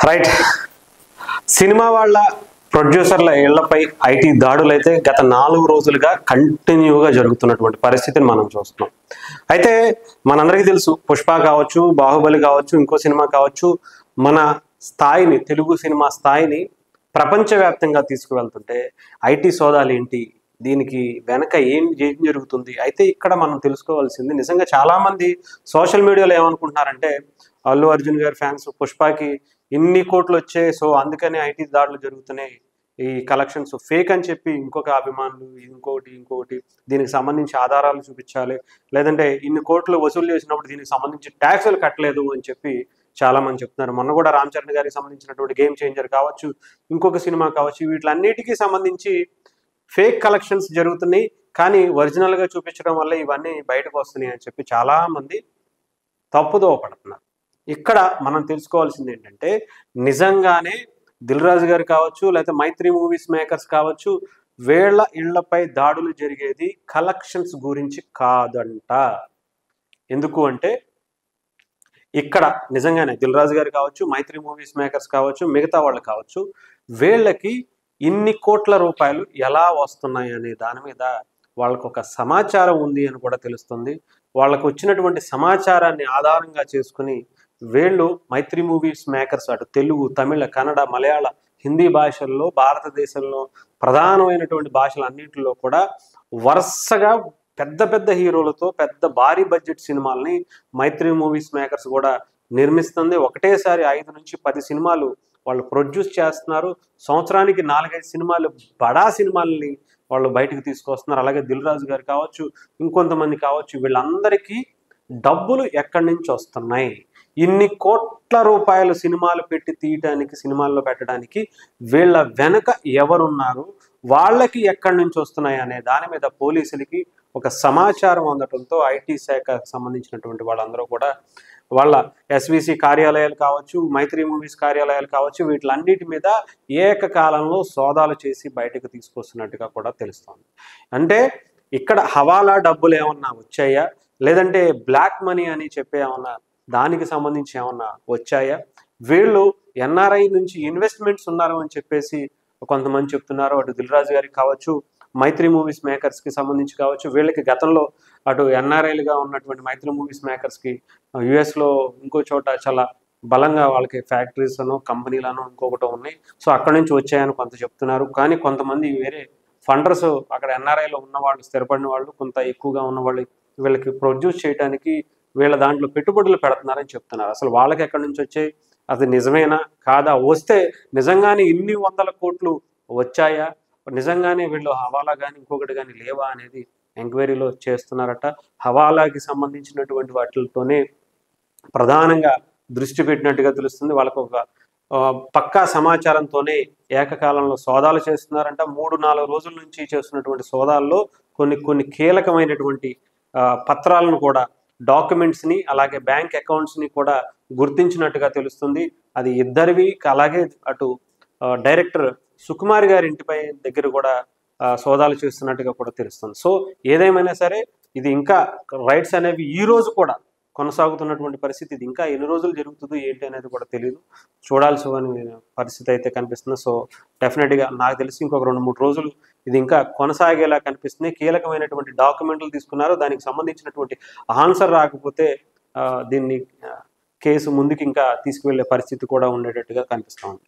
Right. Cinema వాళ్ళ ప్రొడ్యూసర్ల ఇళ్లపై IT దాడులు అయితే గత 4 రోజులుగా కంటిన్యూగా జరుగుతున్నటువంటి పరిస్థితిని మనం చూస్తున్నాం. అయితే మనందరికీ తెలుసు, పుష్ప కావచ్చు, బాహుబలి కావచ్చు, ఇంకో సినిమా కావచ్చు, మన స్థాయిని, తెలుగు సినిమా స్థాయిని ప్రపంచవ్యాప్తంగా తీసుకువెళ్తుంటే ఐటీ సోదాలు ఏంటి, దీనికి వెనక ఏం ఏం జరుగుతుంది. అయితే ఇక్కడ మనం తెలుసుకోవాల్సింది, నిజంగా చాలామంది సోషల్ మీడియాలో ఏమనుకుంటున్నారంటే, అల్లు అర్జున్ గారి ఫ్యాన్స్ పుష్పకి ఇన్ని కోట్లు వచ్చాయి, సో అందుకనే ఐటీ దాడులు జరుగుతున్నాయి, ఈ కలెక్షన్స్ ఫేక్ అని చెప్పి ఇంకొక అభిమానులు ఇంకొకటి దీనికి సంబంధించి ఆధారాలు చూపించాలి, లేదంటే ఇన్ని కోట్లు వసూలు చేసినప్పుడు దీనికి సంబంధించి ట్యాక్సులు కట్టలేదు అని చెప్పి చాలా మంది చెప్తున్నారు. మొన్న కూడా రామ్ చరణ్ గారికి సంబంధించినటువంటి గేమ్ చేంజర్ కావచ్చు, ఇంకొక సినిమా కావచ్చు, వీటిలన్నిటికీ సంబంధించి ఫేక్ కలెక్షన్స్ జరుగుతున్నాయి, కానీ ఒరిజినల్గా చూపించడం వల్ల ఇవన్నీ బయటకు వస్తున్నాయి అని చెప్పి చాలా మంది తప్పుదోవ పడుతున్నారు. ఇక్కడ మనం తెలుసుకోవాల్సింది ఏంటంటే, నిజంగానే దిల్ రాజు గారు కావచ్చు, లేకపోతే మైత్రి మూవీస్ మేకర్స్ కావచ్చు, వీళ్ళ ఇళ్లపై దాడులు జరిగేది కలెక్షన్స్ గురించి కాదంట. ఎందుకు అంటే, ఇక్కడ నిజంగానే దిల్ రాజు గారు కావచ్చు, మైత్రి మూవీస్ మేకర్స్ కావచ్చు, మిగతా వాళ్ళు కావచ్చు, వీళ్ళకి ఇన్ని కోట్ల రూపాయలు ఎలా వస్తున్నాయి అనే దాని మీద వాళ్ళకు ఒక సమాచారం ఉంది అని కూడా తెలుస్తుంది. వాళ్ళకు వచ్చినటువంటి సమాచారాన్ని ఆధారంగా చేసుకుని వీళ్ళు మైత్రి మూవీస్ మేకర్స్ అటు తెలుగు, తమిళ, కన్నడ, మలయాళ, హిందీ భాషల్లో, భారతదేశంలో ప్రధానమైనటువంటి భాషలన్నింటిలో కూడా వరుసగా పెద్ద పెద్ద హీరోలతో పెద్ద భారీ బడ్జెట్ సినిమాల్ని మైత్రి మూవీస్ మేకర్స్ కూడా నిర్మిస్తుంది. ఒకటేసారి 5 నుంచి 10 సినిమాలు వాళ్ళు ప్రొడ్యూస్ చేస్తున్నారు. సంవత్సరానికి 4-5 సినిమాలు, బడా సినిమాలని వాళ్ళు బయటకు తీసుకొస్తున్నారు. అలాగే దిల్ రాజు గారు కావచ్చు, ఇంకొంతమంది కావచ్చు, వీళ్ళందరికీ డబ్బులు ఎక్కడి నుంచి వస్తున్నాయి, ఇన్ని కోట్ల రూపాయలు సినిమాలు పెట్టి తీయటానికి, సినిమాల్లో పెట్టడానికి వీళ్ళ వెనక ఎవరున్నారు, వాళ్ళకి ఎక్కడి నుంచి వస్తున్నాయి అనే దాని మీద పోలీసులకి ఒక సమాచారం అందడంతో ఐటీ శాఖకు సంబంధించినటువంటి వాళ్ళందరూ కూడా వాళ్ళ ఎస్విసి కార్యాలయాలు కావచ్చు, మైత్రి మూవీస్ కార్యాలయాలు కావచ్చు, వీటిలన్నిటి మీద ఏకకాలంలో సోదాలు చేసి బయటకు తీసుకొస్తున్నట్టుగా కూడా తెలుస్తోంది. అంటే ఇక్కడ హవాలా డబ్బులు ఏమన్నా వచ్చాయా, లేదంటే బ్లాక్ మనీ అని చెప్పే ఏమన్నా దానికి సంబంధించి ఏమన్నా వచ్చాయా, వీళ్ళు ఎన్ఆర్ఐ నుంచి ఇన్వెస్ట్మెంట్స్ ఉన్నారు అని చెప్పేసి కొంతమంది చెప్తున్నారు. అటు దిల్ రాజు గారికి కావచ్చు, మైత్రి మూవీస్ మేకర్స్కి సంబంధించి కావచ్చు, వీళ్ళకి గతంలో అటు ఎన్ఆర్ఐలుగా ఉన్నటువంటి మైత్రి మూవీస్ మేకర్స్కి యుఎస్లో ఇంకో చోట చాలా బలంగా వాళ్ళకి ఫ్యాక్టరీస్ అనో కంపెనీలను ఇంకొకటి ఉన్నాయి, సో అక్కడి నుంచి వచ్చాయని కొంత చెప్తున్నారు. కానీ కొంతమంది వేరే ఫండర్స్ అక్కడ ఎన్ఆర్ఐలో ఉన్నవాళ్ళు, స్థిరపడిన వాళ్ళు, కొంత ఎక్కువగా ఉన్నవాళ్ళు వీళ్ళకి ప్రొడ్యూస్ చేయడానికి వీళ్ళ దాంట్లో పెట్టుబడులు పెడుతున్నారని చెప్తున్నారు. అసలు వాళ్ళకి ఎక్కడి నుంచి వచ్చాయి, అది నిజమేనా కాదా, వస్తే నిజంగానే ఇన్ని 100 కోట్లు వచ్చాయా, నిజంగానే వీళ్ళు హవాలా కానీ ఇంకొకటి కానీ లేవా అనేది ఎంక్వైరీలో చేస్తున్నారట. హవాలాకి సంబంధించినటువంటి వాటితోనే ప్రధానంగా దృష్టి పెట్టినట్టుగా తెలుస్తుంది. వాళ్ళకు ఒక పక్కా సమాచారంతోనే ఏకకాలంలో సోదాలు చేస్తున్నారంట. 3-4 రోజుల నుంచి చేస్తున్నటువంటి సోదాల్లో కొన్ని కీలకమైనటువంటి పత్రాలను కూడా, డాక్యుమెంట్స్ని, అలాగే బ్యాంక్ అకౌంట్స్ని కూడా గుర్తించినట్టుగా తెలుస్తుంది. అది ఇద్దరివి. అలాగే అటు డైరెక్టర్ సుకుమార్ గారి ఇంటిపై దగ్గర కూడా సోదాలు చేస్తున్నట్టుగా కూడా తెలుస్తుంది. సో ఏదేమైనా సరే ఇది ఇంకా రైట్స్ అనేవి ఈ రోజు కూడా కొనసాగుతున్నటువంటి పరిస్థితి. ఇది ఇంకా ఎన్ని రోజులు జరుగుతుందో ఏంటి అనేది కూడా తెలియదు, చూడాల్సిన పరిస్థితి అయితే కనిపిస్తుంది. సో డెఫినెట్గా నాకు తెలిసి ఇంకొక 2-3 రోజులు ఇది ఇంకా కొనసాగేలా కనిపిస్తుంది. కీలకమైనటువంటి డాక్యుమెంట్లు తీసుకున్నారు, దానికి సంబంధించినటువంటి ఆన్సర్ రాకపోతే దీన్ని కేసు ముందుకు ఇంకా తీసుకువెళ్ళే పరిస్థితి కూడా ఉండేటట్టుగా కనిపిస్తూ ఉంది.